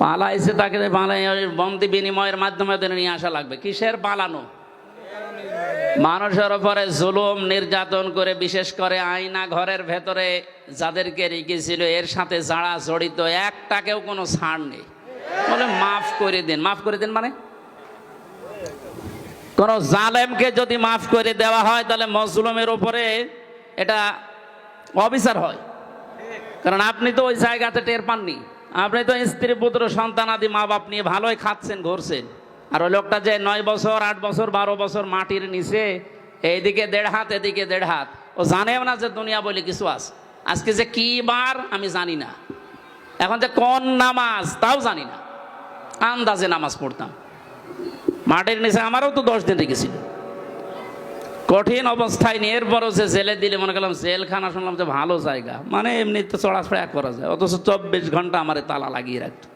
পালাইছে তাকে বন্দি বিনিময়ের মাধ্যমে নিয়ে আসা লাগবে। কিসের পালানো? মানুষের উপরে জুলুম নির্যাতন করে, বিশেষ করে আয়না ঘরের ভেতরে যাদেরকে রেখেছিল এর সাথে যারা জড়িত একটাকেও কোনো ছাড় নেই। বলে মাফ করে দিন। মাফ করে দিন মানে কোন জালেমকে যদি মাফ করে দেওয়া হয় তাহলে মজলুমের উপরে এটা অবিচার হয়। কারণ আপনি তো ওই জায়গাতে টের পাননি, আপনি তো স্ত্রী পুত্র সন্তান আদি মা বাপ নিয়ে ভালোই খাচ্ছেন ঘুরছেন। আর ওই লোকটা যে 9 বছর 8 বছর 12 বছর মাটির নিচে, এইদিকে 1.5 হাত এদিকে 1.5 হাত, ও জানেও না যে দুনিয়া বলে কিছু আছে। আজকে যে কি বার আমি জানি না, এখন যে কোন নামাজ তাও জানি না, আন্দাজে নামাজ পড়তাম মাটির নিচে। আমারও তো 10 দিন রেখেছিল কঠিন অবস্থায় নিয়ে, এরপরও যে জেলে দিলে মনে করলাম জেলখানা, শুনলাম যে ভালো জায়গা, মানে এমনি তো চড়াফেরা করা যায়, অথচ 24 ঘন্টা আমার তালা লাগিয়ে রাখতো।